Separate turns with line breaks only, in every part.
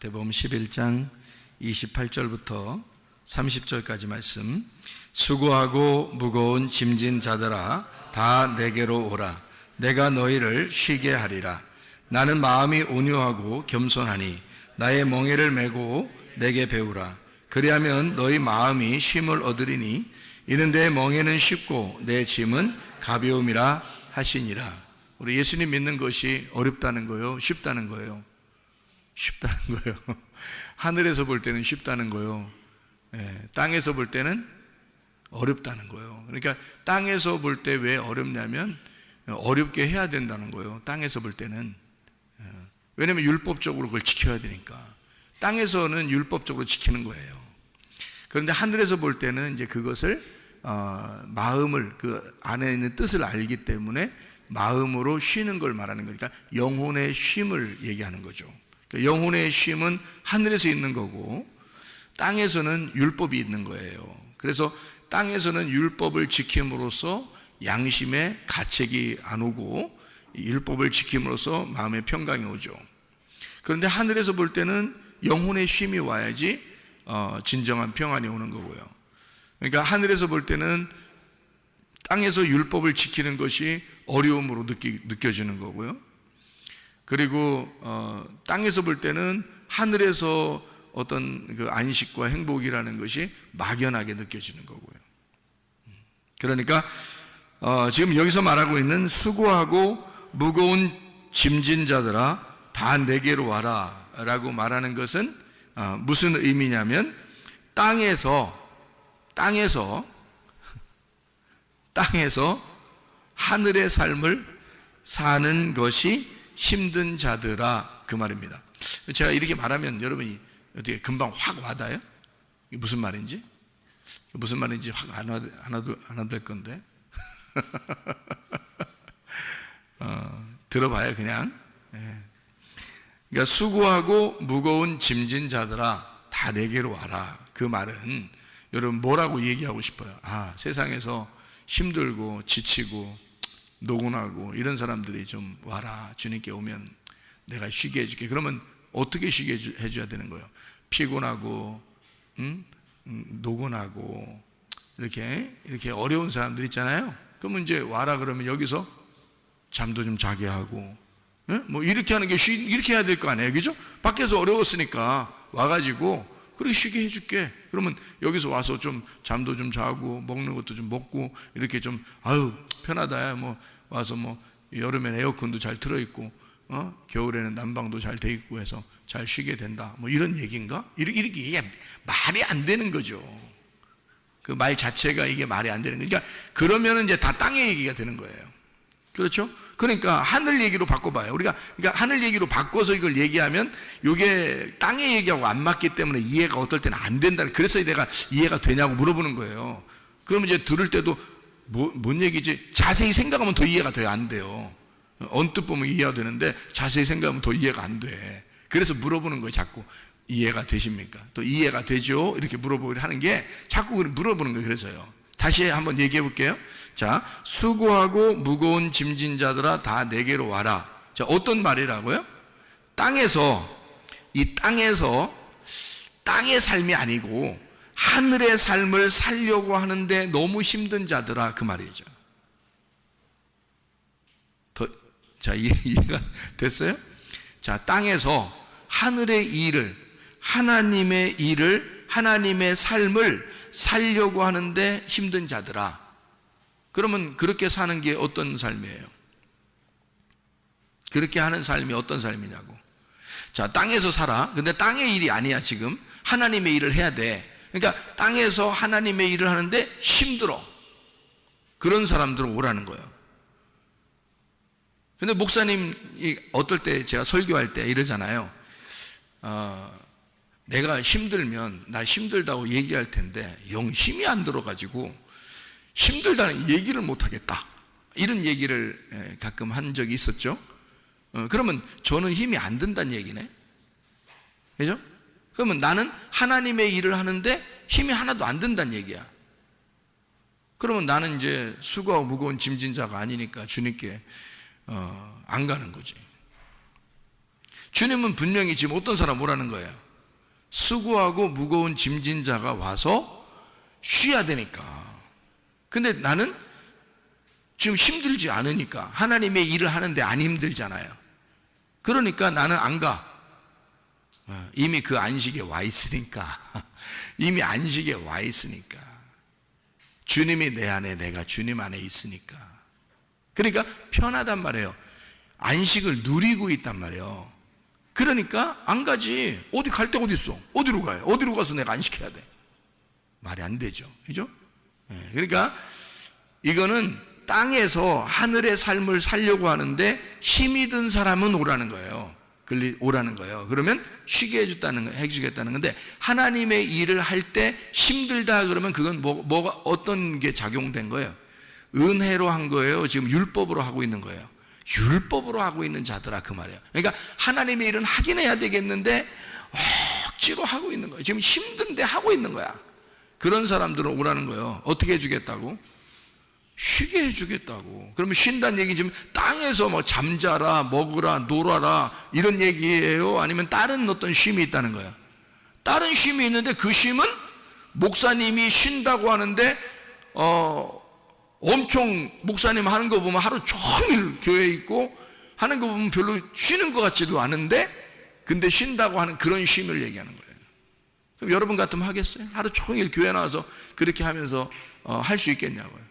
마태복음 11장 28절부터 30절까지 말씀. 수고하고 무거운 짐진 자들아 다 내게로 오라. 내가 너희를 쉬게 하리라. 나는 마음이 온유하고 겸손하니 나의 멍에를 메고 내게 배우라. 그리하면 너희 마음이 쉼을 얻으리니 이는 내 멍에는 쉽고 내 짐은 가벼움이라 하시니라. 우리 예수님 믿는 것이 어렵다는 거예요? 쉽다는 거예요? 쉽다는 거예요. 하늘에서 볼 때는 쉽다는 거예요. 땅에서 볼 때는 어렵다는 거예요. 그러니까 땅에서 볼 때 왜 어렵냐면 어렵게 해야 된다는 거예요. 땅에서 볼 때는. 왜냐하면 율법적으로 그걸 지켜야 되니까. 땅에서는 율법적으로 지키는 거예요. 그런데 하늘에서 볼 때는 이제 그것을 마음을, 그 안에 있는 뜻을 알기 때문에 마음으로 쉬는 걸 말하는 거니까 영혼의 쉼을 얘기하는 거죠. 그러니까 영혼의 쉼은 하늘에서 있는 거고 땅에서는 율법이 있는 거예요. 그래서 땅에서는 율법을 지킴으로써 양심에 가책이 안 오고 율법을 지킴으로써 마음의 평강이 오죠. 그런데 하늘에서 볼 때는 영혼의 쉼이 와야지 진정한 평안이 오는 거고요. 그러니까 하늘에서 볼 때는 땅에서 율법을 지키는 것이 어려움으로 느껴지는 거고요. 그리고 땅에서 볼 때는 하늘에서 어떤 그 안식과 행복이라는 것이 막연하게 느껴지는 거고요. 그러니까 지금 여기서 말하고 있는 수고하고 무거운 짐진 자들아 다 내게로 와라 라고 말하는 것은 무슨 의미냐면 땅에서 하늘의 삶을 사는 것이 힘든 자들아, 그 말입니다. 제가 이렇게 말하면 여러분이 어떻게 금방 확 와닿아요? 이게 무슨 말인지 확 안 와도 될 건데 들어봐요 그냥. 그러니까 수고하고 무거운 짐진 자들아 다 내게로 와라. 그 말은 여러분 뭐라고 얘기하고 싶어요? 세상에서 힘들고 지치고 노곤하고 이런 사람들이 좀 와라. 주님께 오면 내가 쉬게 해줄게. 그러면 어떻게 쉬게 해줘야 되는 거예요? 피곤하고 노곤하고 이렇게 어려운 사람들 있잖아요. 그러면 이제 와라 그러면 여기서 잠도 좀 자게 하고 뭐 이렇게 하는 게 이렇게 해야 될 거 아니에요, 그죠? 밖에서 어려웠으니까 와가지고 그렇게 쉬게 해줄게. 그러면 여기서 와서 좀 잠도 좀 자고 먹는 것도 좀 먹고 이렇게 좀 편하다. 뭐 와서 뭐 여름에는 에어컨도 잘 틀어있고 겨울에는 난방도 잘 돼 있고 해서 잘 쉬게 된다. 뭐 이런 얘기인가? 이렇게 이게 말이 안 되는 거죠. 그 말 자체가 이게 말이 안 되는 거예요. 그러니까 그러면은 이제 다 땅의 얘기가 되는 거예요. 그렇죠? 그러니까 하늘 얘기로 바꿔봐요. 그러니까 하늘 얘기로 바꿔서 이걸 얘기하면 이게 땅의 얘기하고 안 맞기 때문에 이해가 어떨 때는 안 된다. 그래서 내가 이해가 되냐고 물어보는 거예요. 그러면 이제 들을 때도 뭔 얘기지? 자세히 생각하면 더 이해가 더 안 돼요. 언뜻 보면 이해가 되는데 자세히 생각하면 더 이해가 안 돼. 그래서 물어보는 거예요. 자꾸 이해가 되십니까? 또 이해가 되죠? 이렇게 물어보려 하는 게 자꾸 물어보는 거예요. 그래서요. 다시 한번 얘기해 볼게요. 자, 수고하고 무거운 짐진 자들아 다 내게로 와라. 자, 어떤 말이라고요? 이 땅의 삶이 아니고 하늘의 삶을 살려고 하는데 너무 힘든 자들아, 그 말이죠. 자, 이해가 됐어요? 자, 땅에서 하늘의 일을, 하나님의 삶을 살려고 하는데 힘든 자들아. 그러면 그렇게 사는 게 어떤 삶이에요? 그렇게 하는 삶이 어떤 삶이냐고. 자, 땅에서 살아. 근데 땅의 일이 아니야, 지금. 하나님의 일을 해야 돼. 그러니까 땅에서 하나님의 일을 하는데 힘들어. 그런 사람들은 오라는 거예요. 근데 목사님이 어떨 때 제가 설교할 때 이러잖아요. 내가 힘들면 나 힘들다고 얘기할 텐데 영 힘이 안 들어가지고 힘들다는 얘기를 못하겠다. 이런 얘기를 가끔 한 적이 있었죠. 그러면 저는 힘이 안 든다는 얘기네. 그죠? 그러면 나는 하나님의 일을 하는데 힘이 하나도 안 든다는 얘기야. 그러면 나는 이제 수고하고 무거운 짐진 자가 아니니까 주님께 안 가는 거지. 주님은 분명히 지금 어떤 사람 오라는 거예요? 수고하고 무거운 짐진 자가 와서 쉬어야 되니까. 근데 나는 지금 힘들지 않으니까, 하나님의 일을 하는데 안 힘들잖아요. 그러니까 나는 안 가. 이미 그 안식에 와 있으니까. 이미 안식에 와 있으니까. 주님이 내 안에, 내가 주님 안에 있으니까. 그러니까 편하단 말이에요. 안식을 누리고 있단 말이에요. 그러니까 안 가지. 어디 갈 데 어디 있어? 어디로 가요? 어디로 가서 내가 안식해야 돼? 말이 안 되죠. 그죠? 그러니까 이거는 땅에서 하늘의 삶을 살려고 하는데 힘이 든 사람은 오라는 거예요. 오라는 거예요. 그러면 쉬게 해주겠다는 건데, 하나님의 일을 할 때 힘들다 그러면 그건 뭐가 어떤 게 작용된 거예요? 은혜로 한 거예요? 지금 율법으로 하고 있는 거예요? 율법으로 하고 있는 자들아, 그 말이에요. 그러니까 하나님의 일은 하긴 해야 되겠는데 억지로 하고 있는 거예요. 지금 힘든데 하고 있는 거야. 그런 사람들은 오라는 거예요. 어떻게 해주겠다고? 쉬게 해주겠다고. 그러면 쉰다는 얘기 지금 땅에서 뭐 잠자라, 먹으라, 놀아라 이런 얘기예요? 아니면 다른 어떤 쉼이 있다는 거예요? 다른 쉼이 있는데, 그 쉼은 목사님이 쉰다고 하는데 엄청 목사님 하는 거 보면 하루 종일 교회에 있고 하는 거 보면 별로 쉬는 것 같지도 않은데, 근데 쉰다고 하는 그런 쉼을 얘기하는 거예요. 그럼 여러분 같으면 하겠어요? 하루 종일 교회 나와서 그렇게 하면서 할 수 있겠냐고요.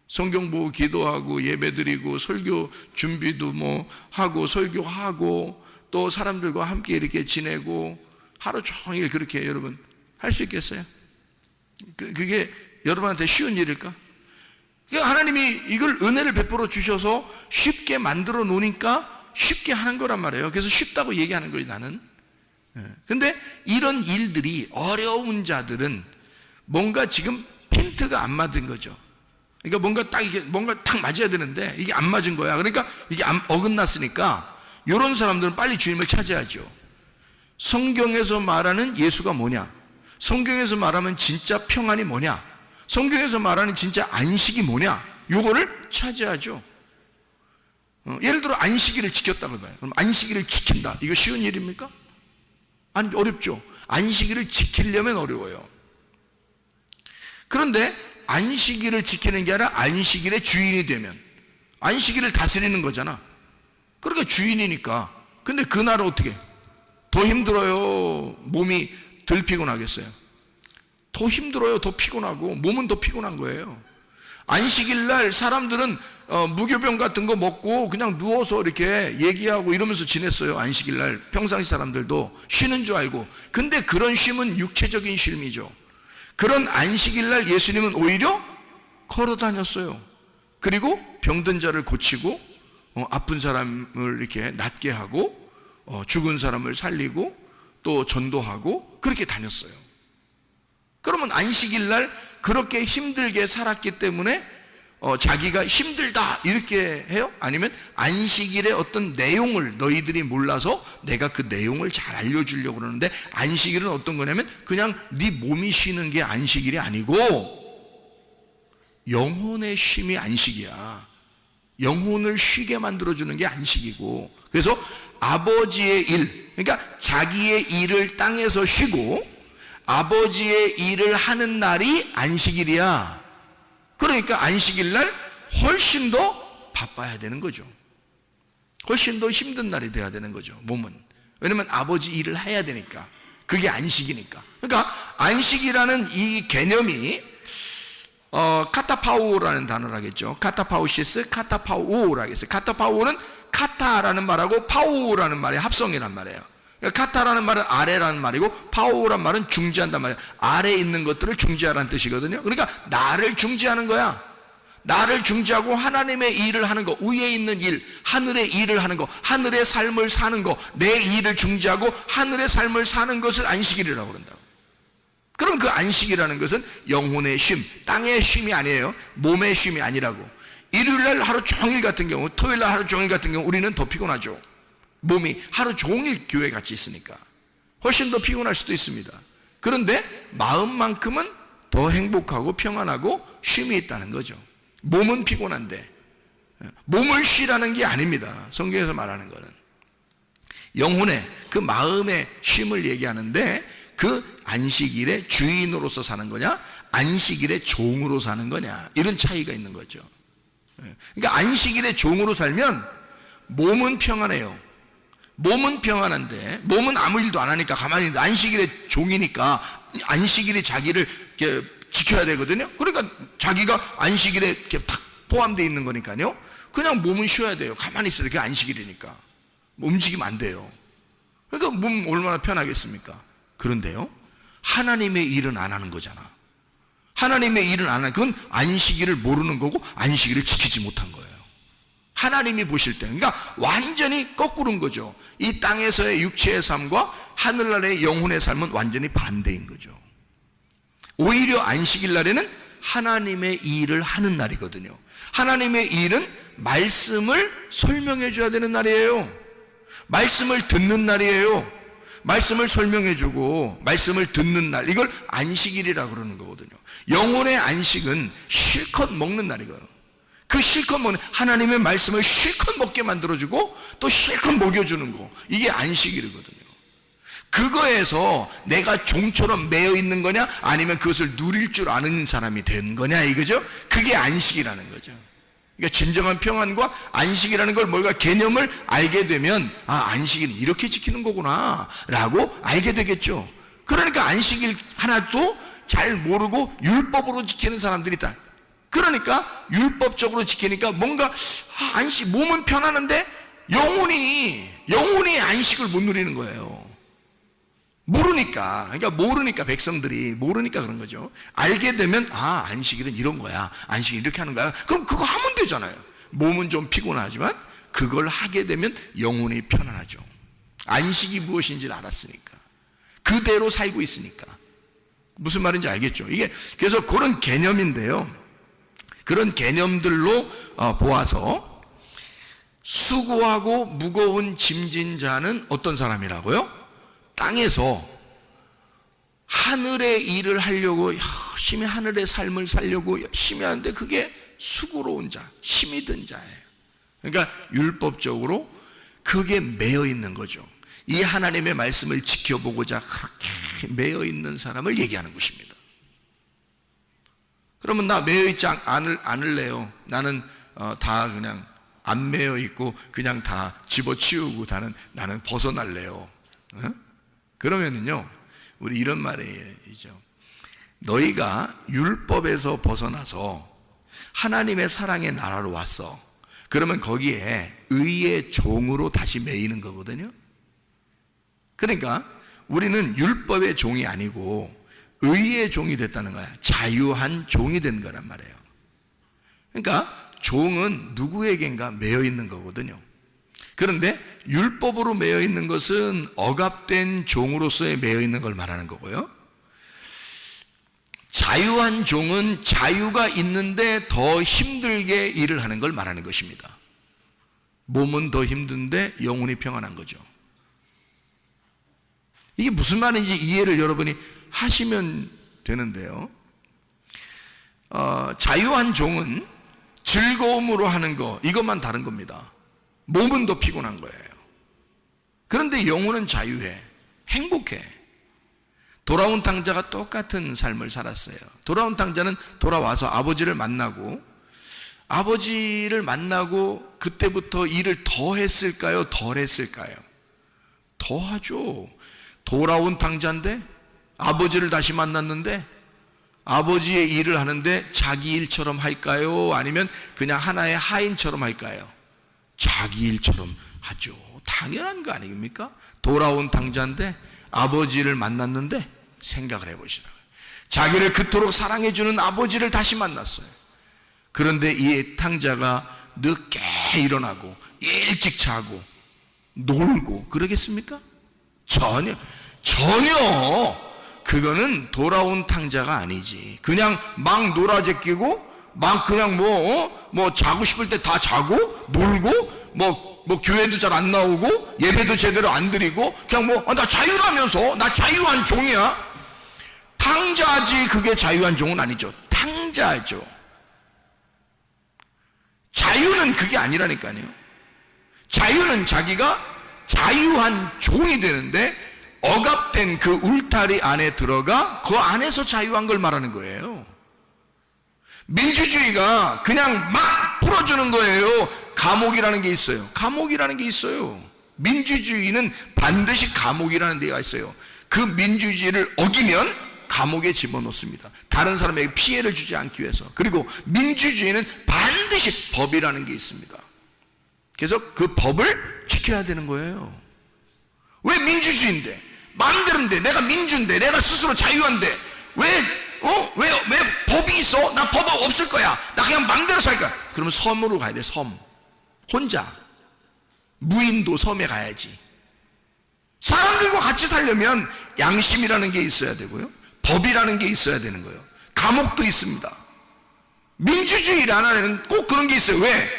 성경 보고 기도하고 예배드리고 설교 준비도 뭐 하고 설교하고 또 사람들과 함께 이렇게 지내고 하루 종일 그렇게 여러분 할 수 있겠어요? 그게 여러분한테 쉬운 일일까? 그러니까 하나님이 이걸 은혜를 베풀어 주셔서 쉽게 만들어 놓으니까 쉽게 하는 거란 말이에요. 그래서 쉽다고 얘기하는 거예요, 나는. 근데 이런 일들이 어려운 자들은 뭔가 지금 핀트가 안 맞은 거죠. 그러니까 뭔가 딱 맞아야 되는데 이게 안 맞은 거야. 그러니까 이게 어긋났으니까 이런 사람들은 빨리 주님을 찾아야죠. 성경에서 말하는 예수가 뭐냐? 성경에서 말하면 진짜 평안이 뭐냐? 성경에서 말하는 진짜 안식이 뭐냐? 요거를 찾아야죠. 예를 들어 안식일을 지켰다고 봐요. 그럼 안식일을 지킨다. 이거 쉬운 일입니까? 아니, 어렵죠. 안식일을 지키려면 어려워요. 그런데 안식일을 지키는 게 아니라 안식일의 주인이 되면, 안식일을 다스리는 거잖아. 그러니까 주인이니까. 근데 그날은 어떻게? 더 힘들어요? 몸이 덜 피곤하겠어요? 더 힘들어요? 더 피곤하고 몸은 더 피곤한 거예요. 안식일 날 사람들은 무교병 같은 거 먹고 그냥 누워서 이렇게 얘기하고 이러면서 지냈어요. 안식일 날 평상시 사람들도 쉬는 줄 알고. 근데 그런 쉼은 육체적인 쉼이죠. 그런 안식일 날 예수님은 오히려 걸어 다녔어요. 그리고 병든 자를 고치고 아픈 사람을 이렇게 낫게 하고 죽은 사람을 살리고 또 전도하고 그렇게 다녔어요. 그러면 안식일 날 그렇게 힘들게 살았기 때문에 자기가 힘들다 이렇게 해요? 아니면 안식일의 어떤 내용을 너희들이 몰라서 내가 그 내용을 잘 알려주려고 그러는데, 안식일은 어떤 거냐면 그냥 네 몸이 쉬는 게 안식일이 아니고 영혼의 쉼이 안식이야. 영혼을 쉬게 만들어주는 게 안식이고, 그래서 아버지의 일, 그러니까 자기의 일을 땅에서 쉬고 아버지의 일을 하는 날이 안식일이야. 그러니까 안식일 날 훨씬 더 바빠야 되는 거죠. 훨씬 더 힘든 날이 돼야 되는 거죠, 몸은. 왜냐면 아버지 일을 해야 되니까. 그게 안식이니까. 그러니까 안식이라는 이 개념이 카타파오라는 단어를 하겠죠. 카타파오시스, 카타파오라고 하겠어요. 카타파오는 카타라는 말하고 파오라는 말의 합성이란 말이에요. 카타라는 말은 아래라는 말이고 파오란 말은 중지한단 말이에요. 아래에 있는 것들을 중지하라는 뜻이거든요. 그러니까 나를 중지하는 거야. 나를 중지하고 하나님의 일을 하는 거, 위에 있는 일, 하늘의 일을 하는 거, 하늘의 삶을 사는 거, 내 일을 중지하고 하늘의 삶을 사는 것을 안식일이라고 그런다고. 그럼 그 안식이라는 것은 영혼의 쉼, 땅의 쉼이 아니에요. 몸의 쉼이 아니라고. 일요일날 하루 종일 같은 경우, 토요일날 하루 종일 같은 경우 우리는 더 피곤하죠. 몸이 하루 종일 교회 같이 있으니까 훨씬 더 피곤할 수도 있습니다. 그런데 마음만큼은 더 행복하고 평안하고 쉼이 있다는 거죠. 몸은 피곤한데 몸을 쉬라는 게 아닙니다. 성경에서 말하는 거는 영혼의 그 마음의 쉼을 얘기하는데, 그 안식일의 주인으로서 사는 거냐, 안식일의 종으로 사는 거냐, 이런 차이가 있는 거죠. 그러니까 안식일의 종으로 살면 몸은 평안해요. 몸은 평안한데, 몸은 아무 일도 안 하니까 가만히 있는데, 안식일의 종이니까 안식일이 자기를 이렇게 지켜야 되거든요. 그러니까 자기가 안식일에 이렇게 딱 포함되어 있는 거니까요, 그냥 몸은 쉬어야 돼요. 가만히 있어요. 그게 안식일이니까 움직이면 안 돼요. 그러니까 몸 얼마나 편하겠습니까? 그런데요, 하나님의 일은 안 하는 거잖아. 하나님의 일은 안 하는, 그건 안식일을 모르는 거고 안식일을 지키지 못한 거예요. 하나님이 보실 때, 그러니까 완전히 거꾸로인 거죠. 이 땅에서의 육체의 삶과 하늘나라의 영혼의 삶은 완전히 반대인 거죠. 오히려 안식일 날에는 하나님의 일을 하는 날이거든요. 하나님의 일은 말씀을 설명해 줘야 되는 날이에요. 말씀을 듣는 날이에요. 말씀을 설명해 주고 말씀을 듣는 날, 이걸 안식일이라고 그러는 거거든요. 영혼의 안식은 실컷 먹는 날이고요. 그 실컷 먹는, 하나님의 말씀을 실컷 먹게 만들어주고 또 실컷 먹여주는 거, 이게 안식일이거든요. 그거에서 내가 종처럼 매여 있는 거냐, 아니면 그것을 누릴 줄 아는 사람이 된 거냐, 이거죠. 그게 안식이라는 거죠. 그러니까 진정한 평안과 안식이라는 걸, 뭔가 개념을 알게 되면, 아, 안식일은 이렇게 지키는 거구나 라고 알게 되겠죠. 그러니까 안식일 하나도 잘 모르고 율법으로 지키는 사람들이 있다. 그러니까 율법적으로 지키니까 뭔가 안식, 몸은 편하는데 영혼이 안식을 못 누리는 거예요. 모르니까. 그러니까 모르니까, 백성들이 모르니까 그런 거죠. 알게 되면, 아, 안식일은 이런 거야, 안식일 이렇게 하는 거야, 그럼 그거 하면 되잖아요. 몸은 좀 피곤하지만 그걸 하게 되면 영혼이 편안하죠. 안식이 무엇인지를 알았으니까, 그대로 살고 있으니까. 무슨 말인지 알겠죠? 이게 그래서 그런 개념인데요, 그런 개념들로 보아서 수고하고 무거운 짐진 자는 어떤 사람이라고요? 땅에서 하늘의 일을 하려고 열심히 하늘의 삶을 살려고 열심히 하는데, 그게 수고로운 자, 힘이 든 자예요. 그러니까 율법적으로 그게 매여 있는 거죠. 이 하나님의 말씀을 지켜보고자 그렇게 매여 있는 사람을 얘기하는 것입니다. 그러면 나 매여 있지 않을래요. 나는 다 그냥 안 매여 있고 그냥 다 집어치우고 나는 벗어날래요. 그러면은요, 우리 이런 말이죠. 너희가 율법에서 벗어나서 하나님의 사랑의 나라로 왔어. 그러면 거기에 의의 종으로 다시 매이는 거거든요. 그러니까 우리는 율법의 종이 아니고 의의 종이 됐다는 거야. 자유한 종이 된 거란 말이에요. 그러니까 종은 누구에겐가 매여 있는 거거든요. 그런데 율법으로 매여 있는 것은 억압된 종으로서의 매여 있는 걸 말하는 거고요. 자유한 종은 자유가 있는데 더 힘들게 일을 하는 걸 말하는 것입니다. 몸은 더 힘든데 영혼이 평안한 거죠. 이게 무슨 말인지 이해를 여러분이 하시면 되는데요. 자유한 종은 즐거움으로 하는 거, 이것만 다른 겁니다. 몸은 더 피곤한 거예요. 그런데 영혼은 자유해, 행복해. 돌아온 탕자가 똑같은 삶을 살았어요. 돌아온 탕자는 돌아와서 아버지를 만나고 그때부터 일을 더 했을까요? 덜 했을까요? 더 하죠. 돌아온 탕자인데 아버지를 다시 만났는데 아버지의 일을 하는데 자기 일처럼 할까요? 아니면 그냥 하나의 하인처럼 할까요? 자기 일처럼 하죠. 당연한 거 아닙니까? 돌아온 탕자인데 아버지를 만났는데, 생각을 해보시라고요. 자기를 그토록 사랑해주는 아버지를 다시 만났어요. 그런데 이 탕자가 늦게 일어나고 일찍 자고 놀고 그러겠습니까? 전혀. 그거는 돌아온 탕자가 아니지. 그냥 막 놀아제끼고 막 그냥 뭐 자고 싶을 때 다 자고 놀고 뭐 교회도 잘 안 나오고 예배도 제대로 안 드리고 그냥 나 자유라면서, 나 자유한 종이야. 탕자지. 그게 자유한 종은 아니죠. 탕자죠. 자유는 그게 아니라니까요. 자유는 자기가 자유한 종이 되는데 억압된 그 울타리 안에 들어가 그 안에서 자유한 걸 말하는 거예요. 민주주의가 그냥 막 풀어주는 거예요. 감옥이라는 게 있어요. 감옥이라는 게 있어요. 민주주의는 반드시 감옥이라는 데가 있어요. 그 민주주의를 어기면 감옥에 집어넣습니다. 다른 사람에게 피해를 주지 않기 위해서. 그리고 민주주의는 반드시 법이라는 게 있습니다. 그래서 그 법을 지켜야 되는 거예요. 왜 민주주의인데, 마음대로인데, 내가 민주인데, 내가 스스로 자유한데 왜 법이 있어? 나 법 없을 거야. 나 그냥 마음대로 살 거야. 그러면 섬으로 가야 돼. 섬. 혼자 무인도 섬에 가야지. 사람들과 같이 살려면 양심이라는 게 있어야 되고요, 법이라는 게 있어야 되는 거예요. 감옥도 있습니다. 민주주의라는 꼭 그런 게 있어요. 왜?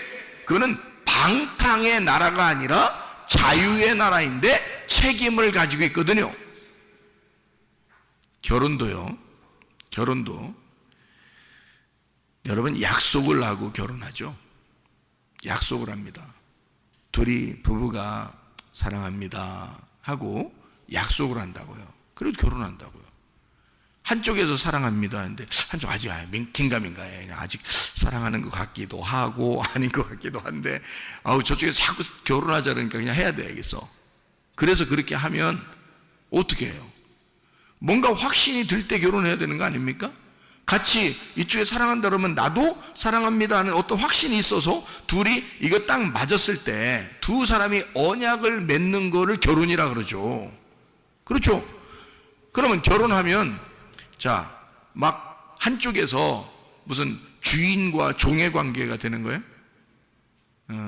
그거는 방탕의 나라가 아니라 자유의 나라인데 책임을 가지고 있거든요. 결혼도요. 결혼도 여러분 약속을 하고 결혼하죠. 약속을 합니다. 둘이 부부가 사랑합니다 하고 약속을 한다고요. 그래도 결혼한다고요. 한쪽에서 사랑합니다 하는데 한쪽 아직 긴가민가해. 아직 사랑하는 것 같기도 하고 아닌 것 같기도 한데 저쪽에서 자꾸 결혼하자 그러니까 그냥 해야 되겠어. 그래서 그렇게 하면 어떻게 해요? 뭔가 확신이 들 때 결혼해야 되는 거 아닙니까? 같이 이쪽에 사랑한다 그러면 나도 사랑합니다 하는 어떤 확신이 있어서 둘이 이거 딱 맞았을 때 두 사람이 언약을 맺는 거를 결혼이라 그러죠. 그렇죠? 그러면 결혼하면 자, 막 한쪽에서 무슨 주인과 종의 관계가 되는 거예요?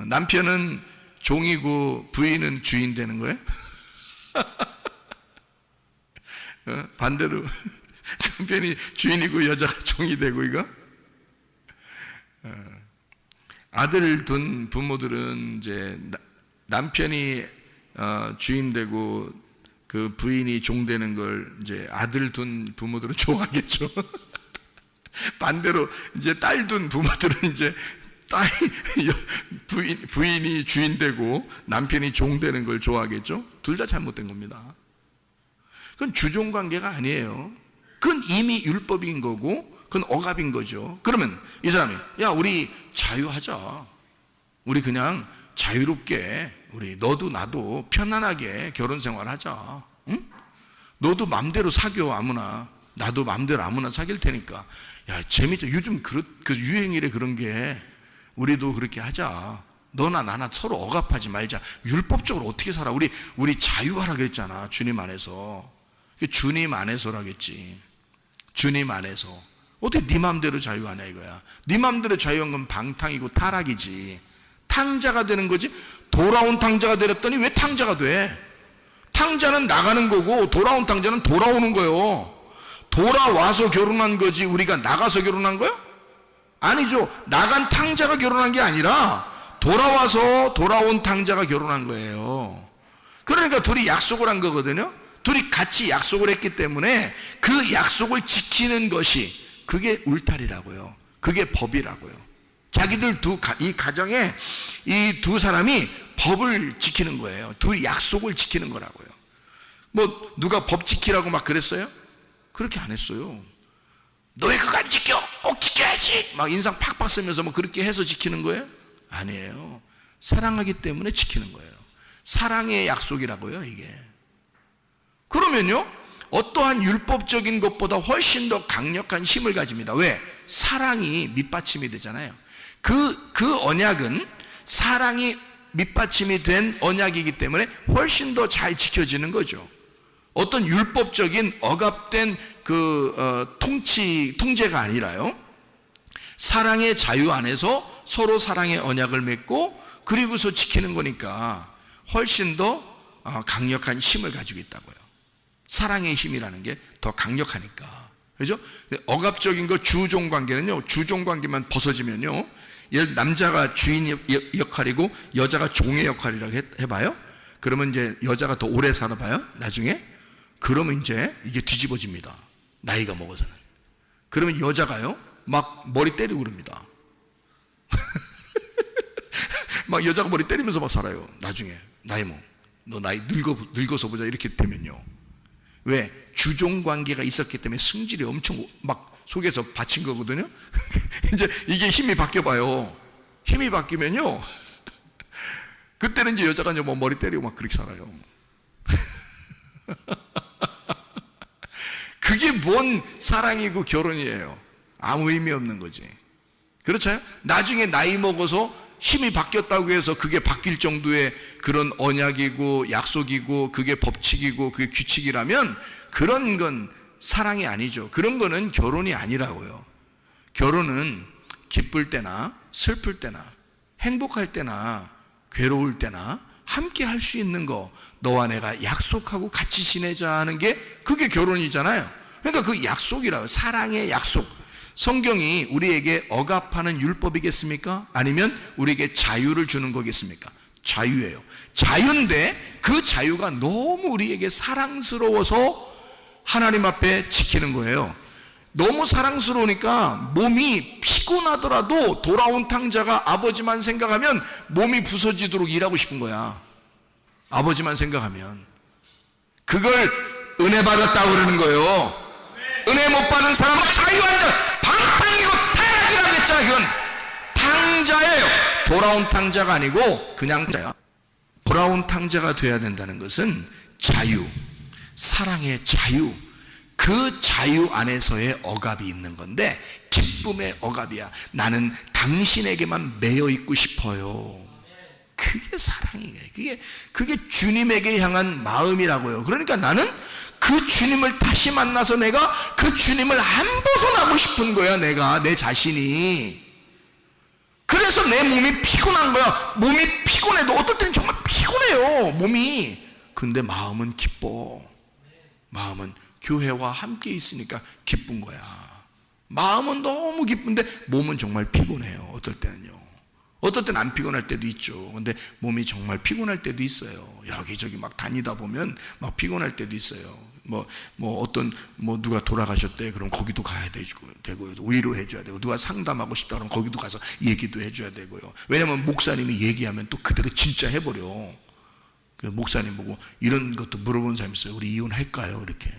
남편은 종이고 부인은 주인 되는 거예요? 반대로 남편이 주인이고 여자가 종이 되고 이거? 아들 둔 부모들은 이제 남편이 주인 되고 그 부인이 종 되는 걸 이제 아들 둔 부모들은 좋아하겠죠. 반대로 이제 딸 둔 부모들은 이제 부인이 주인 되고 남편이 종 되는 걸 좋아하겠죠. 둘 다 잘못된 겁니다. 그건 주종 관계가 아니에요. 그건 이미 율법인 거고 그건 억압인 거죠. 그러면 이 사람이 야 우리 자유하자. 우리 그냥 자유롭게 우리 너도 나도 편안하게 결혼 생활하자. 응? 너도 맘대로 사겨 아무나. 나도 맘대로 아무나 사귈 테니까. 야 재밌죠. 요즘 그 유행이래 그런 게. 우리도 그렇게 하자. 너나 나나 서로 억압하지 말자. 율법적으로 어떻게 살아? 우리 자유하라 그랬잖아. 주님 안에서. 주님 안에서라겠지. 주님 안에서. 어떻게 네 맘대로 자유하냐 이거야. 네 맘대로 자유한 건 방탕이고 타락이지. 탕자가 되는 거지. 돌아온 탕자가 되렸더니 왜 탕자가 돼? 탕자는 나가는 거고 돌아온 탕자는 돌아오는 거예요. 돌아와서 결혼한 거지 우리가 나가서 결혼한 거야? 아니죠. 나간 탕자가 결혼한 게 아니라 돌아와서 돌아온 탕자가 결혼한 거예요. 그러니까 둘이 약속을 한 거거든요. 둘이 같이 약속을 했기 때문에 그 약속을 지키는 것이 그게 울타리라고요. 그게 법이라고요. 자기들 이 가정에 이 두 사람이 법을 지키는 거예요. 둘이 약속을 지키는 거라고요. 뭐 누가 법 지키라고 막 그랬어요? 그렇게 안 했어요. 너 왜 그거 안 지켜? 꼭 지켜야지. 막 인상 팍팍 쓰면서 뭐 그렇게 해서 지키는 거예요? 아니에요. 사랑하기 때문에 지키는 거예요. 사랑의 약속이라고요, 이게. 그러면요, 어떠한 율법적인 것보다 훨씬 더 강력한 힘을 가집니다. 왜? 사랑이 밑받침이 되잖아요. 그 언약은 사랑이 밑받침이 된 언약이기 때문에 훨씬 더 잘 지켜지는 거죠. 어떤 율법적인 억압된 통제가 아니라요. 사랑의 자유 안에서 서로 사랑의 언약을 맺고 그리고서 지키는 거니까 훨씬 더 강력한 힘을 가지고 있다고요. 사랑의 힘이라는 게 더 강력하니까. 그죠? 억압적인 거 주종 관계는요. 주종 관계만 벗어지면요. 남자가 주인 역할이고 여자가 종의 역할이라고 해봐요. 그러면 이제 여자가 더 오래 살아봐요. 나중에. 그러면 이제 이게 뒤집어집니다. 나이가 먹어서는. 그러면 여자가요. 막 머리 때리고 그럽니다. 막 여자가 머리 때리면서 막 살아요. 나중에. 나이 먹. 너 나이 늙어서 보자 이렇게 되면요. 왜? 주종 관계가 있었기 때문에 승질이 엄청 막 속에서 받친 거거든요. 이제 이게 힘이 바뀌어봐요. 힘이 바뀌면요. 그때는 이제 여자가 이제 뭐 머리 때리고 막 그렇게 살아요. 그게 뭔 사랑이고 결혼이에요. 아무 의미 없는 거지. 그렇잖아요? 나중에 나이 먹어서 힘이 바뀌었다고 해서 그게 바뀔 정도의 그런 언약이고 약속이고 그게 법칙이고 그게 규칙이라면 그런 건 사랑이 아니죠. 그런 거는 결혼이 아니라고요. 결혼은 기쁠 때나 슬플 때나 행복할 때나 괴로울 때나 함께 할 수 있는 거, 너와 내가 약속하고 같이 지내자 하는 게 그게 결혼이잖아요. 그러니까 그 약속이라고, 사랑의 약속. 성경이 우리에게 억압하는 율법이겠습니까? 아니면 우리에게 자유를 주는 거겠습니까? 자유예요. 자유인데 그 자유가 너무 우리에게 사랑스러워서 하나님 앞에 지키는 거예요. 너무 사랑스러우니까 몸이 피곤하더라도 돌아온 탕자가 아버지만 생각하면 몸이 부서지도록 일하고 싶은 거야. 아버지만 생각하면. 그걸 은혜 받았다고 그러는 거예요. 은혜 못 받은 사람은 자유한 자, 방탕이고 타락이라고 했잖아요. 그건 탕자예요. 돌아온 탕자가 아니고 그냥 탕자야. 돌아온 탕자가 돼야 된다는 것은 자유, 사랑의 자유, 그 자유 안에서의 억압이 있는 건데 기쁨의 억압이야. 나는 당신에게만 매여 있고 싶어요. 그게 사랑이에요. 그게 주님에게 향한 마음이라고요. 그러니까 나는 그 주님을 다시 만나서 내가 그 주님을 안 벗어나고 싶은 거야. 내가 내 자신이. 그래서 내 몸이 피곤한 거야. 몸이 피곤해도 어떨 때는 정말 피곤해요, 몸이. 근데 마음은 기뻐. 마음은 교회와 함께 있으니까 기쁜 거야. 마음은 너무 기쁜데 몸은 정말 피곤해요. 어떨 때는요. 어떨 때는 안 피곤할 때도 있죠. 근데 몸이 정말 피곤할 때도 있어요. 여기저기 막 다니다 보면 막 피곤할 때도 있어요. 누가 돌아가셨대. 그럼 거기도 가야 되고요. 위로해줘야 되고, 누가 상담하고 싶다 그러면 거기도 가서 얘기도 해줘야 되고요. 왜냐면 목사님이 얘기하면 또 그대로 진짜 해버려. 그 목사님 보고 이런 것도 물어보는 사람이 있어요. 우리 이혼할까요? 이렇게.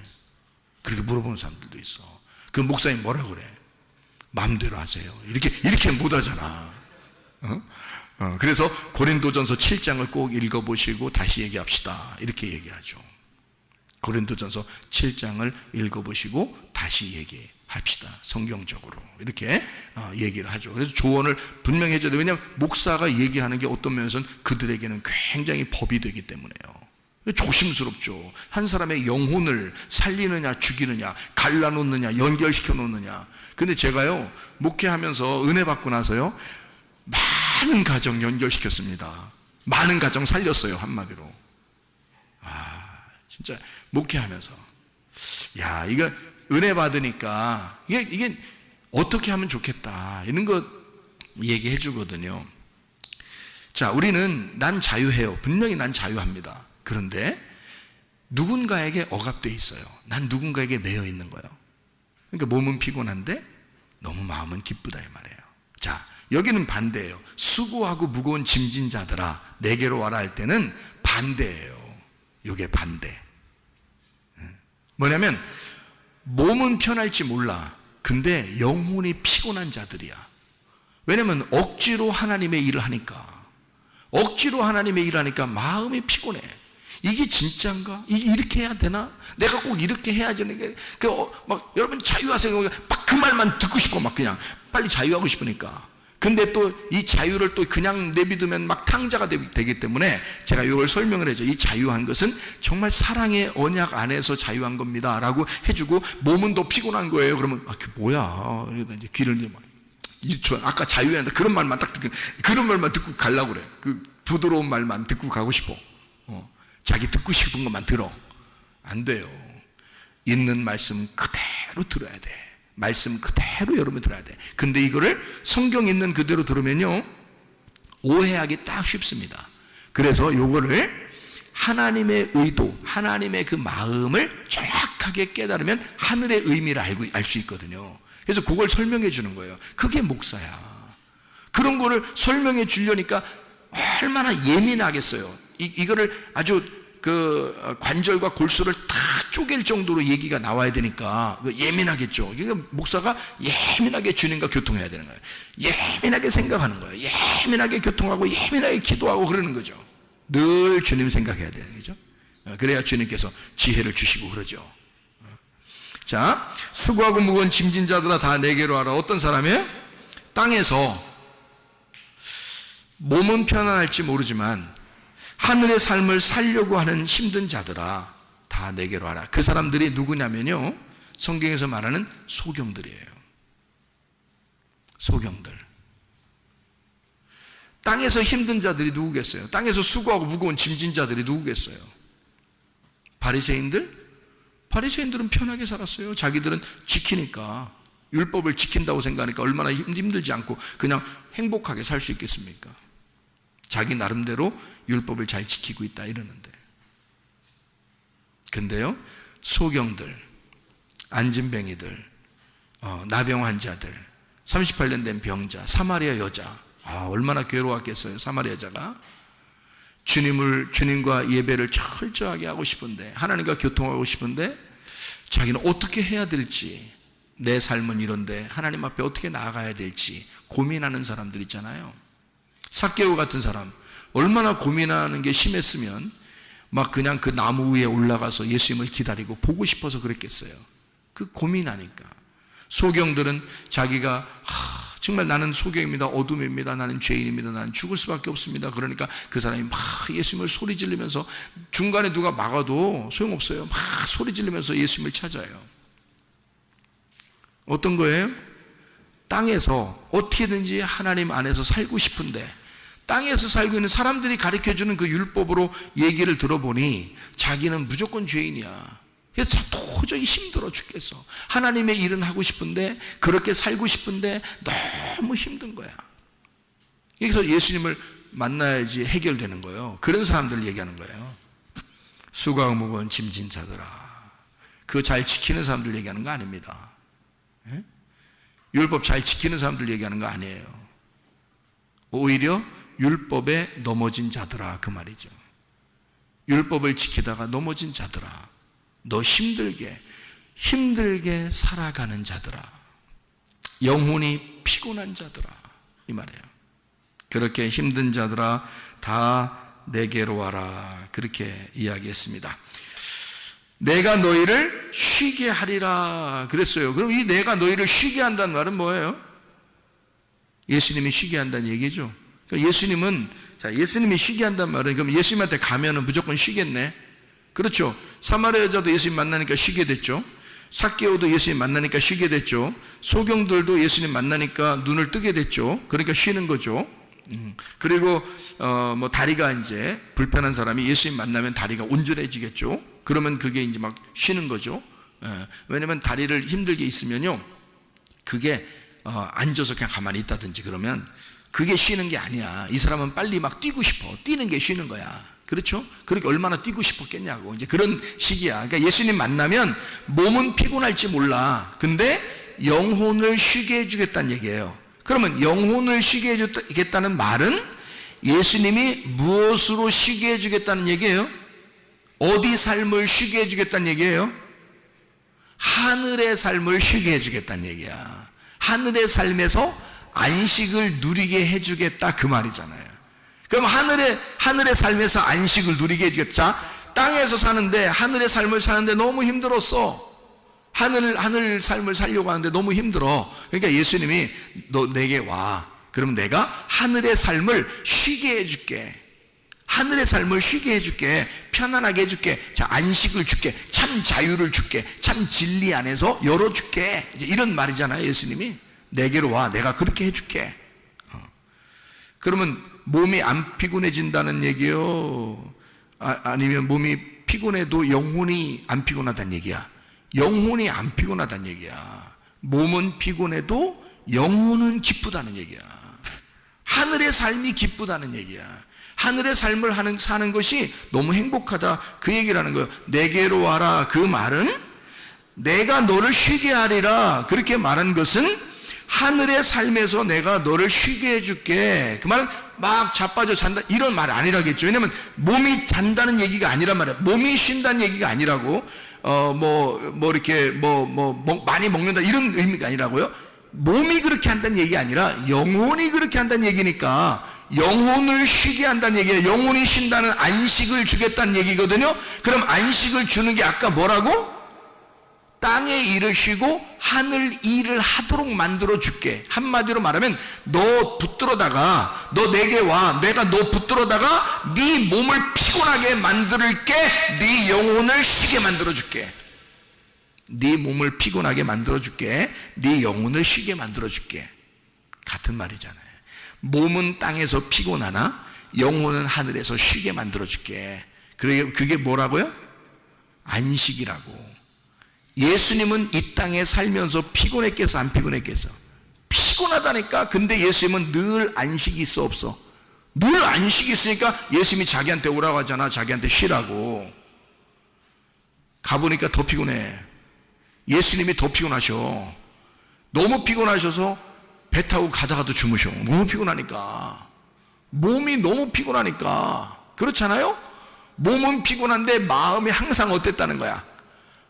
그렇게 물어보는 사람들도 있어. 그 목사님 뭐라 그래? 마음대로 하세요. 이렇게 못 하잖아. 그래서 고린도전서 7장을 꼭 읽어보시고 다시 얘기합시다. 이렇게 얘기하죠. 고린도전서 7장을 읽어보시고 다시 얘기합시다. 성경적으로 이렇게 얘기를 하죠. 그래서 조언을 분명히 해줘야 돼요. 왜냐하면 목사가 얘기하는 게 어떤 면에서는 그들에게는 굉장히 법이 되기 때문에요. 조심스럽죠. 한 사람의 영혼을 살리느냐 죽이느냐, 갈라놓느냐 연결시켜 놓느냐. 근데 제가요 목회하면서 은혜 받고 나서요 많은 가정 연결시켰습니다. 많은 가정 살렸어요. 한마디로. 진짜 목회하면서 야, 이거 은혜 받으니까 이게 어떻게 하면 좋겠다 이런 거 얘기해 주거든요. 자, 우리는 난 자유해요. 분명히 난 자유합니다. 그런데 누군가에게 억압돼 있어요. 난 누군가에게 매여 있는 거예요. 그러니까 몸은 피곤한데 너무 마음은 기쁘다 이 말이에요. 자, 여기는 반대예요. 수고하고 무거운 짐진 자들아 내게로 와라 할 때는 반대예요. 이게 반대. 뭐냐면 몸은 편할지 몰라. 근데 영혼이 피곤한 자들이야. 왜냐면 억지로 하나님의 일을 하니까. 억지로 하나님의 일을 하니까 마음이 피곤해. 이게 진짜인가? 이렇게 해야 되나? 내가 꼭 이렇게 해야지. 막 여러분 자유하세요. 막 그 말만 듣고 싶어. 막 그냥 빨리 자유하고 싶으니까. 근데 또 이 자유를 또 그냥 내비두면 막 탕자가 되기 때문에 제가 이걸 설명을 해줘. 이 자유한 것은 정말 사랑의 언약 안에서 자유한 겁니다 라고 해주고, 몸은 더 피곤한 거예요. 그러면 그게 뭐야? 이제 귀를 막 아까 자유한다 그런 말만 딱 듣고, 그런 말만 듣고 가려고 그래. 그 부드러운 말만 듣고 가고 싶어. 자기 듣고 싶은 것만 들어. 안 돼요. 있는 말씀 그대로 들어야 돼. 말씀 그대로 여러분 들어야 돼. 근데 이거를 성경 있는 그대로 들으면요 오해하기 딱 쉽습니다. 그래서 요거를 하나님의 의도, 하나님의 그 마음을 정확하게 깨달으면 하늘의 의미를 알 수 있거든요. 그래서 그걸 설명해 주는 거예요. 그게 목사야. 그런 거를 설명해 주려니까 얼마나 예민하겠어요. 이거를 아주 그 관절과 골수를 다 쪼갤 정도로 얘기가 나와야 되니까 예민하겠죠. 그러니까 목사가 예민하게 주님과 교통해야 되는 거예요. 예민하게 생각하는 거예요. 예민하게 교통하고 예민하게 기도하고 그러는 거죠. 늘 주님 생각해야 되는 거죠. 그래야 주님께서 지혜를 주시고 그러죠. 자, 수고하고 무거운 짐진 자들아 다 내게로 와라. 어떤 사람이에요? 땅에서 몸은 편안할지 모르지만 하늘의 삶을 살려고 하는 힘든 자들아 다 내게로 와라. 그 사람들이 누구냐면요, 성경에서 말하는 소경들이에요. 소경들. 땅에서 힘든 자들이 누구겠어요? 땅에서 수고하고 무거운 짐진 자들이 누구겠어요? 바리새인들? 바리새인들은 편하게 살았어요. 자기들은 지키니까, 율법을 지킨다고 생각하니까 얼마나 힘들지 않고 그냥 행복하게 살 수 있겠습니까? 자기 나름대로 율법을 잘 지키고 있다 이러는데. 근데요, 소경들, 안진뱅이들, 나병 환자들, 38년 된 병자, 사마리아 여자, 얼마나 괴로웠겠어요. 사마리아 여자가 주님과 예배를 철저하게 하고 싶은데, 하나님과 교통하고 싶은데 자기는 어떻게 해야 될지, 내 삶은 이런데 하나님 앞에 어떻게 나아가야 될지 고민하는 사람들 있잖아요. 삭개오 같은 사람, 얼마나 고민하는 게 심했으면 막 그냥 그 나무 위에 올라가서 예수님을 기다리고 보고 싶어서 그랬겠어요. 그 고민하니까. 소경들은 자기가 정말 나는 소경입니다, 어둠입니다, 나는 죄인입니다, 나는 죽을 수밖에 없습니다. 그러니까 그 사람이 막 예수님을 소리 지르면서, 중간에 누가 막아도 소용없어요. 막 소리 지르면서 예수님을 찾아요. 어떤 거예요? 땅에서 어떻게든지 하나님 안에서 살고 싶은데, 땅에서 살고 있는 사람들이 가르쳐주는 그 율법으로 얘기를 들어보니 자기는 무조건 죄인이야. 그래서 도저히 힘들어 죽겠어. 하나님의 일은 하고 싶은데, 그렇게 살고 싶은데 너무 힘든 거야. 그래서 예수님을 만나야지 해결되는 거예요. 그런 사람들을 얘기하는 거예요. 수고하고 무거운 짐진 자들아. 그거 잘 지키는 사람들 얘기하는 거 아닙니다. 예? 율법 잘 지키는 사람들 얘기하는 거 아니에요. 오히려 율법에 넘어진 자들아, 그 말이죠. 율법을 지키다가 넘어진 자들아, 너 힘들게 살아가는 자들아, 영혼이 피곤한 자들아, 이 말이에요. 그렇게 힘든 자들아 다 내게로 와라, 그렇게 이야기했습니다. 내가 너희를 쉬게 하리라 그랬어요. 그럼 이 내가 너희를 쉬게 한다는 말은 뭐예요? 예수님이 쉬게 한다는 얘기죠. 그러니까 예수님이 쉬게 한다는 말은, 그럼 예수님한테 가면은 무조건 쉬겠네. 그렇죠. 사마리아 여자도 예수님 만나니까 쉬게 됐죠. 삭개오도 예수님 만나니까 쉬게 됐죠. 소경들도 예수님 만나니까 눈을 뜨게 됐죠. 그러니까 쉬는 거죠. 그리고 뭐 다리가 이제 불편한 사람이 예수님 만나면 다리가 온전해지겠죠. 그러면 그게 이제 막 쉬는 거죠. 왜냐면 다리를 힘들게 있으면요, 그게 앉아서 그냥 가만히 있다든지 그러면 그게 쉬는 게 아니야. 이 사람은 빨리 막 뛰고 싶어. 뛰는 게 쉬는 거야. 그렇죠? 그렇게 얼마나 뛰고 싶었겠냐고. 이제 그런 시기야. 그러니까 예수님 만나면 몸은 피곤할지 몰라. 근데 영혼을 쉬게 해주겠다는 얘기예요. 그러면 영혼을 쉬게 해주겠다는 말은 예수님이 무엇으로 쉬게 해주겠다는 얘기예요? 어디 삶을 쉬게 해주겠다는 얘기예요? 하늘의 삶을 쉬게 해주겠다는 얘기야. 하늘의 삶에서 안식을 누리게 해주겠다, 그 말이잖아요. 그럼 하늘의 삶에서 안식을 누리게 해주겠다. 땅에서 사는데, 하늘의 삶을 사는데 너무 힘들었어. 하늘 삶을 살려고 하는데 너무 힘들어. 그러니까 예수님이 너 내게 와. 그럼 내가 하늘의 삶을 쉬게 해줄게. 하늘의 삶을 쉬게 해줄게. 편안하게 해줄게. 자, 안식을 줄게. 참 자유를 줄게. 참 진리 안에서 열어줄게. 이제 이런 말이잖아요, 예수님이. 내게로 와. 내가 그렇게 해줄게. 그러면 몸이 안 피곤해진다는 얘기요? 아니면 몸이 피곤해도 영혼이 안 피곤하다는 얘기야? 영혼이 안 피곤하다는 얘기야. 몸은 피곤해도 영혼은 기쁘다는 얘기야. 하늘의 삶이 기쁘다는 얘기야. 하늘의 삶을 사는 것이 너무 행복하다, 그 얘기를 하는 거예요. 내게로 와라, 그 말은 내가 너를 쉬게 하리라, 그렇게 말한 것은 하늘의 삶에서 내가 너를 쉬게 해줄게. 그 말은 막 자빠져 잔다 이런 말 아니라겠죠. 왜냐면 몸이 잔다는 얘기가 아니란 말이야. 몸이 쉰다는 얘기가 아니라고. 이렇게 많이 먹는다 이런 의미가 아니라고요. 몸이 그렇게 한다는 얘기가 아니라 영혼이 그렇게 한다는 얘기니까 영혼을 쉬게 한다는 얘기예요. 영혼이 쉰다는 안식을 주겠다는 얘기거든요. 그럼 안식을 주는 게 아까 뭐라고? 땅의 일을 쉬고 하늘 일을 하도록 만들어 줄게. 한마디로 말하면 너 붙들어다가 너 내게 와. 내가 너 붙들어다가 네 몸을 피곤하게 만들게. 네 영혼을 쉬게 만들어 줄게. 네 몸을 피곤하게 만들어 줄게. 네 영혼을 쉬게 만들어 줄게. 같은 말이잖아요. 몸은 땅에서 피곤하나 영혼은 하늘에서 쉬게 만들어 줄게. 그게 뭐라고요? 안식이라고. 예수님은 이 땅에 살면서 피곤했겠어, 안 피곤했겠어? 피곤하다니까. 근데 예수님은 늘 안식이 있어, 없어? 늘 안식이 있으니까 예수님이 자기한테 오라고 하잖아. 자기한테 쉬라고. 가보니까 더 피곤해. 예수님이 더 피곤하셔. 너무 피곤하셔서 배 타고 가다가도 주무셔. 너무 피곤하니까. 몸이 너무 피곤하니까. 그렇잖아요? 몸은 피곤한데 마음이 항상 어땠다는 거야?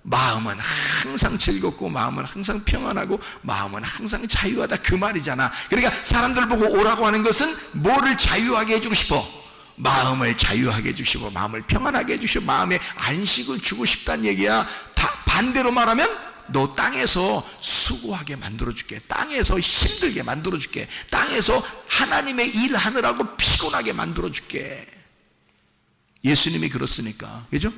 마음은 항상 즐겁고 마음은 항상 평안하고 마음은 항상 자유하다 그 말이잖아. 그러니까 사람들 보고 오라고 하는 것은 뭐를 자유하게 해주고 싶어? 마음을 자유하게 해주시고 마음을 평안하게 해주시고 마음에 안식을 주고 싶다는 얘기야. 다 반대로 말하면 너 땅에서 수고하게 만들어줄게. 땅에서 힘들게 만들어줄게. 땅에서 하나님의 일하느라고 피곤하게 만들어줄게. 예수님이 그렇으니까. 그죠?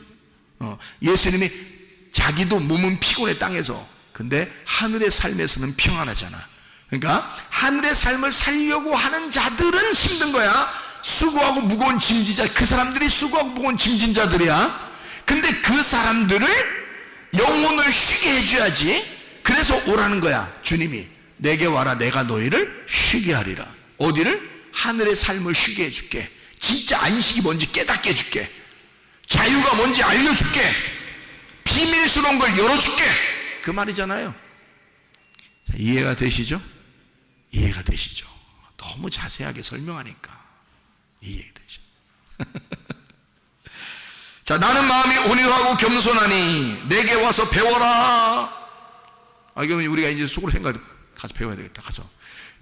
예수님이 자기도 몸은 피곤해 땅에서. 근데 하늘의 삶에서는 평안하잖아. 그러니까 하늘의 삶을 살려고 하는 자들은 힘든 거야. 수고하고 무거운 짐진자, 그 사람들이 수고하고 무거운 짐진자들이야. 근데 그 사람들을 영혼을 쉬게 해줘야지. 그래서 오라는 거야. 주님이 내게 와라. 내가 너희를 쉬게 하리라. 어디를? 하늘의 삶을 쉬게 해줄게. 진짜 안식이 뭔지 깨닫게 해줄게. 자유가 뭔지 알려줄게. 비밀스러운 걸 열어줄게. 그 말이잖아요. 이해가 되시죠? 이해가 되시죠? 너무 자세하게 설명하니까 이해가 되죠. 자, 나는 마음이 온유하고 겸손하니 내게 와서 배워라. 그러면 우리가 이제 속으로 생각해, 가서 배워야 되겠다.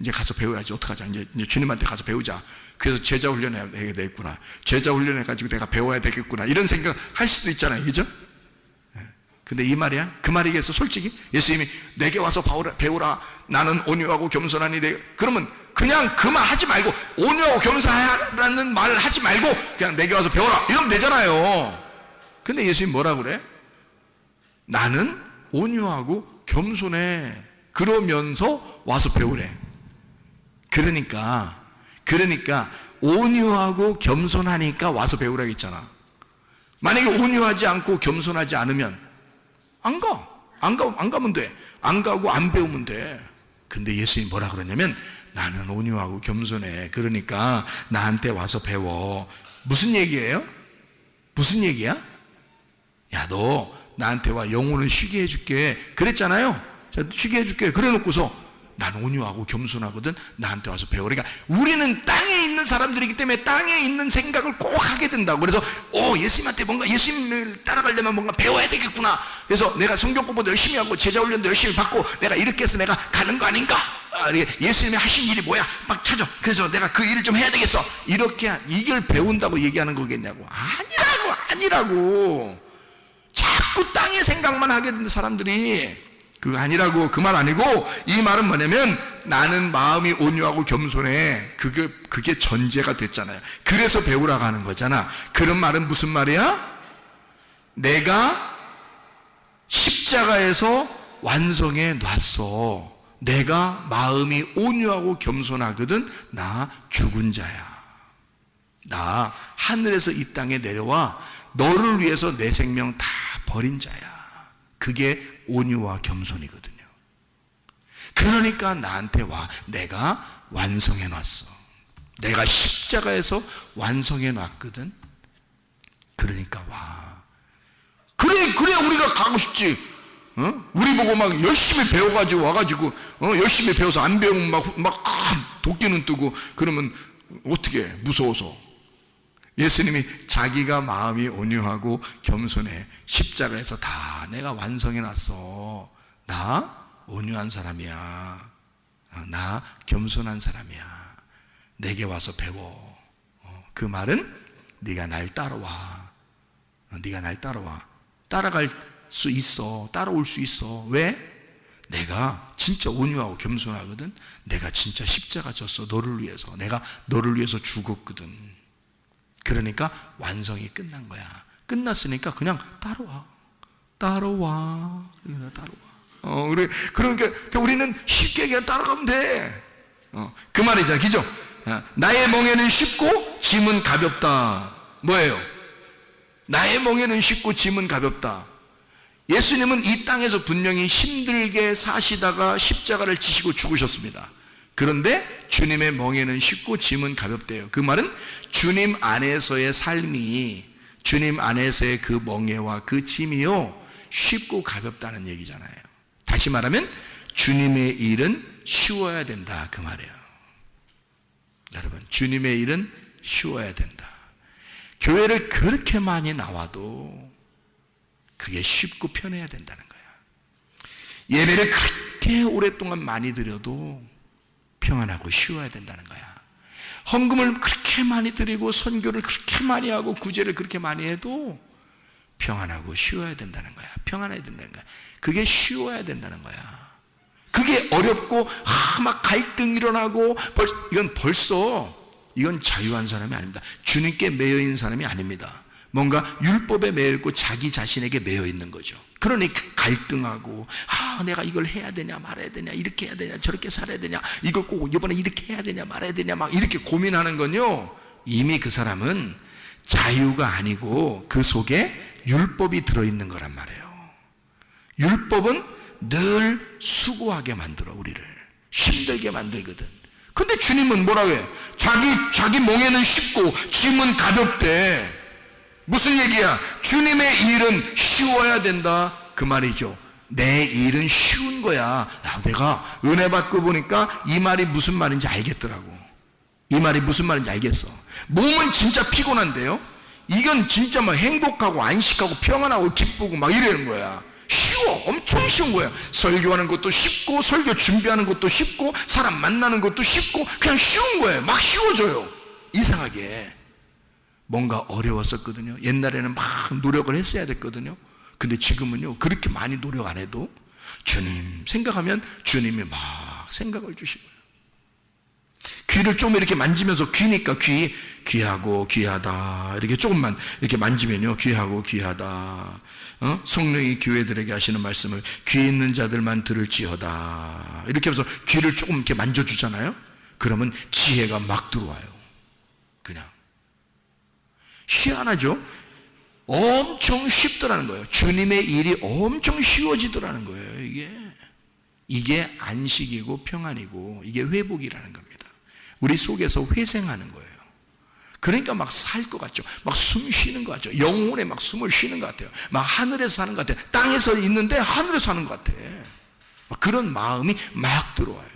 이제 가서 배워야지. 어떡하자. 이제 주님한테 가서 배우자. 그래서 제자 훈련해야 되겠구나. 제자 훈련해가지고 내가 배워야 되겠구나. 이런 생각 할 수도 있잖아요. 그죠? 근데 이 말이야? 그 말이겠어? 솔직히? 예수님이 내게 와서 배우라. 나는 온유하고 겸손하니 그러면 그냥 그 말 하지 말고 온유하고 겸손하라는 말을 하지 말고 그냥 내게 와서 배워라. 이러면 되잖아요. 근데 예수님이 뭐라 그래? 나는 온유하고 겸손해. 그러면서 와서 배우래. 그러니까 온유하고 겸손하니까 와서 배우라고 했잖아. 만약에 온유하지 않고 겸손하지 않으면 안 가면 돼. 안 가고 안 배우면 돼. 근데 예수님이 뭐라 그러냐면 나는 온유하고 겸손해. 그러니까 나한테 와서 배워. 무슨 얘기예요? 무슨 얘기야? 야, 너 나한테 와. 영혼을 쉬게 해줄게. 그랬잖아요. 자, 쉬게 해줄게. 그래 놓고서 난 온유하고 겸손하거든. 나한테 와서 배워. 그러니까 우리는 땅에 있는 사람들이기 때문에 땅에 있는 생각을 꼭 하게 된다고. 그래서 예수님한테 뭔가 예수님을 따라가려면 뭔가 배워야 되겠구나. 그래서 내가 성경 공부도 열심히 하고 제자 훈련도 열심히 받고 내가 이렇게 해서 내가 가는 거 아닌가? 예수님이 하신 일이 뭐야? 막 찾아. 그래서 내가 그 일을 좀 해야 되겠어. 이렇게 이걸 배운다고 얘기하는 거겠냐고. 아니라고. 자꾸 땅의 생각만 하게 되는 사람들이. 그거 아니라고. 그 말 아니고 이 말은 뭐냐면 나는 마음이 온유하고 겸손해. 그게 전제가 됐잖아요. 그래서 배우라고 하는 거잖아. 그런 말은 무슨 말이야? 내가 십자가에서 완성해 놨어. 내가 마음이 온유하고 겸손하거든. 나 죽은 자야. 나 하늘에서 이 땅에 내려와 너를 위해서 내 생명 다 버린 자야. 그게 온유와 겸손이거든요. 그러니까 나한테 와. 내가 완성해 놨어. 내가 십자가에서 완성해 놨거든. 그러니까 와. 그래 우리가 가고 싶지. 우리 보고 막 열심히 배워가지고 와가지고 열심히 배워서 안 배우면 막 도끼는 뜨고 그러면 어떻게 무서워서. 예수님이 자기가 마음이 온유하고 겸손해 십자가에서 다 내가 완성해놨어. 나 온유한 사람이야. 나 겸손한 사람이야. 내게 와서 배워. 그 말은 네가 날 따라와. 네가 날 따라와. 따라갈 수 있어. 따라올 수 있어. 왜? 내가 진짜 온유하고 겸손하거든. 내가 진짜 십자가 졌어. 너를 위해서. 내가 너를 위해서 죽었거든. 그러니까 완성이 끝난 거야. 끝났으니까 그냥 따라와. 따라와. 그러니까 우리는 쉽게 그냥 따라가면 돼. 그 말이잖아. 그죠? 나의 멍에는 쉽고 짐은 가볍다. 뭐예요? 나의 멍에는 쉽고 짐은 가볍다. 예수님은 이 땅에서 분명히 힘들게 사시다가 십자가를 지시고 죽으셨습니다. 그런데 주님의 멍에는 쉽고 짐은 가볍대요. 그 말은 주님 안에서의 삶이, 주님 안에서의 그 멍에와 그 짐이요 쉽고 가볍다는 얘기잖아요. 다시 말하면 주님의 일은 쉬워야 된다, 그 말이에요. 여러분, 주님의 일은 쉬워야 된다. 교회를 그렇게 많이 나와도 그게 쉽고 편해야 된다는 거야. 예배를 그렇게 오랫동안 많이 드려도 평안하고 쉬워야 된다는 거야. 헌금을 그렇게 많이 드리고 선교를 그렇게 많이 하고 구제를 그렇게 많이 해도 평안하고 쉬워야 된다는 거야. 평안해야 된다는 거야. 그게 쉬워야 된다는 거야. 그게 어렵고 막 갈등 일어나고 이건 자유한 사람이 아닙니다. 주님께 매여 있는 사람이 아닙니다. 뭔가 율법에 매여 있고 자기 자신에게 매여 있는 거죠. 그러니 갈등하고 내가 이걸 해야 되냐 말아야 되냐, 이렇게 해야 되냐 저렇게 살아야 되냐, 이걸 꼭 이번에 이렇게 해야 되냐 말아야 되냐 막 이렇게 고민하는 건요, 이미 그 사람은 자유가 아니고 그 속에 율법이 들어있는 거란 말이에요. 율법은 늘 수고하게 만들어. 우리를 힘들게 만들거든. 근데 주님은 뭐라고 해요? 자기 멍에는 쉽고 짐은 가볍대. 무슨 얘기야? 주님의 일은 쉬워야 된다, 그 말이죠. 내 일은 쉬운 거야. 내가 은혜 받고 보니까 이 말이 무슨 말인지 알겠더라고. 이 말이 무슨 말인지 알겠어. 몸은 진짜 피곤한데요, 이건 진짜 막 행복하고 안식하고 평안하고 기쁘고 막 이러는 거야. 쉬워. 엄청 쉬운 거야. 설교하는 것도 쉽고 설교 준비하는 것도 쉽고 사람 만나는 것도 쉽고 그냥 쉬운 거예요. 막 쉬워져요. 이상하게 뭔가 어려웠었거든요. 옛날에는 막 노력을 했어야 됐거든요. 근데 지금은요, 그렇게 많이 노력 안 해도 주님 생각하면 주님이 막 생각을 주시고요. 귀를 좀 이렇게 만지면서, 귀니까 귀하고 귀하다 이렇게 조금만 이렇게 만지면요, 귀하고 귀하다. 성령이 교회들에게 하시는 말씀을 귀 있는 자들만 들을지어다 이렇게 하면서 귀를 조금 이렇게 만져주잖아요. 그러면 지혜가 막 들어와요. 그냥 희한하죠? 엄청 쉽더라는 거예요. 주님의 일이 엄청 쉬워지더라는 거예요. 이게 안식이고 평안이고 이게 회복이라는 겁니다. 우리 속에서 회생하는 거예요. 그러니까 막 살 것 같죠. 막 숨 쉬는 것 같죠. 영혼에 막 숨을 쉬는 것 같아요. 막 하늘에서 사는 것 같아요. 땅에서 있는데 하늘에서 사는 것 같아. 그런 마음이 막 들어와요.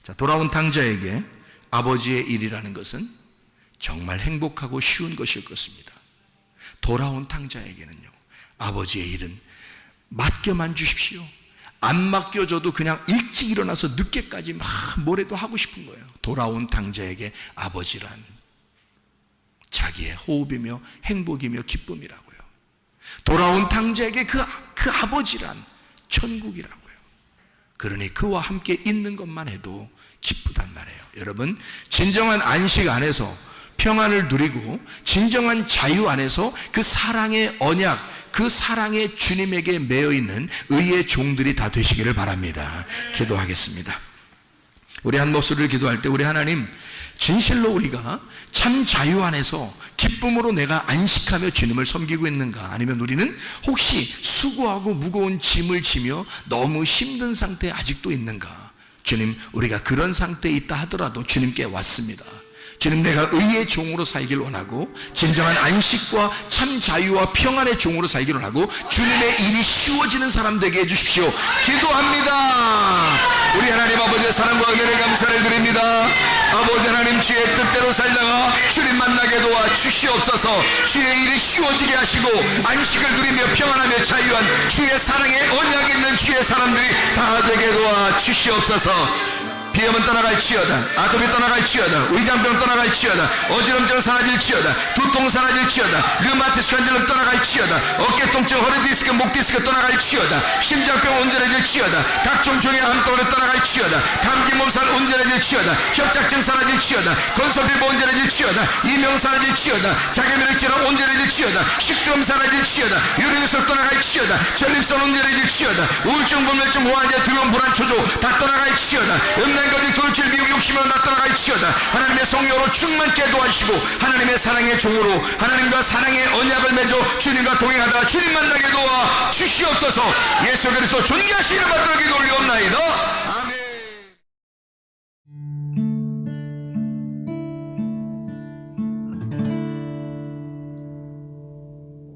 자, 돌아온 탕자에게 아버지의 일이라는 것은 정말 행복하고 쉬운 것일 것입니다. 돌아온 탕자에게는요, 아버지의 일은 맡겨만 주십시오. 안 맡겨줘도 그냥 일찍 일어나서 늦게까지 막 뭐래도 하고 싶은 거예요. 돌아온 탕자에게 아버지란 자기의 호흡이며 행복이며 기쁨이라고요. 돌아온 탕자에게 그 아버지란 천국이라고요. 그러니 그와 함께 있는 것만 해도 기쁘단 말이에요. 여러분, 진정한 안식 안에서 평안을 누리고 진정한 자유 안에서 그 사랑의 언약, 그 사랑의 주님에게 매여있는 의의 종들이 다 되시기를 바랍니다. 기도하겠습니다. 우리 한 목소리를 기도할 때, 우리 하나님, 진실로 우리가 참 자유 안에서 기쁨으로 내가 안식하며 주님을 섬기고 있는가, 아니면 우리는 혹시 수고하고 무거운 짐을 지며 너무 힘든 상태에 아직도 있는가. 주님, 우리가 그런 상태에 있다 하더라도 주님께 왔습니다. 주님, 내가 의의 종으로 살길 원하고 진정한 안식과 참 자유와 평안의 종으로 살길 원하고 주님의 일이 쉬워지는 사람 되게 해주십시오. 기도합니다. 우리 하나님 아버지의 사랑과 은혜를 감사를 드립니다. 아버지 하나님, 주의 뜻대로 살다가 주님 만나게 도와 주시옵소서. 주의 일이 쉬워지게 하시고 안식을 누리며 평안하며 자유한 주의 사랑에 언약 있는 주의 사람들이 다 되게 도와 주시옵소서. 비염은 떠나갈지어다, 아토피 떠나갈지어다, 위장병 떠나갈지어다, 어지럼증 사라질지어다, 두통 사라질지어다, 류마티스 관절염 떠나갈지어다, 어깨 통증, 허리 디스크, 목 디스크 떠나갈지어다, 심장병 온전해질지어다, 각종 종의 암덩어리 떠나갈지어다, 감기 몸살 온전해질지어다, 협착증 사라질지어다, 건설피부 온전해질지어다, 이명 사라질지어다, 자기면역질환 온전해질지어다, 식도염 사라질지어다, 유리유석 떠나갈지어다, 전립선 온전해질지어다, 우울증, 불면증, 호환제, 두려움, 불안, 초조 다 떠나갈지어다, 거짓, 돌출, 미혹, 욕심으로 다 떠나갈지어다. 하나님의 성령으로 충만케 도와주시고 하나님의 사랑의 종으로 하나님과 사랑의 언약을 맺어 주님과 동행하다가 주님 만나게 도와 주시옵소서. 예수 그리스도 존귀하시기를 받들어 기도 올리옵나이다. 아멘.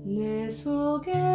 내 속에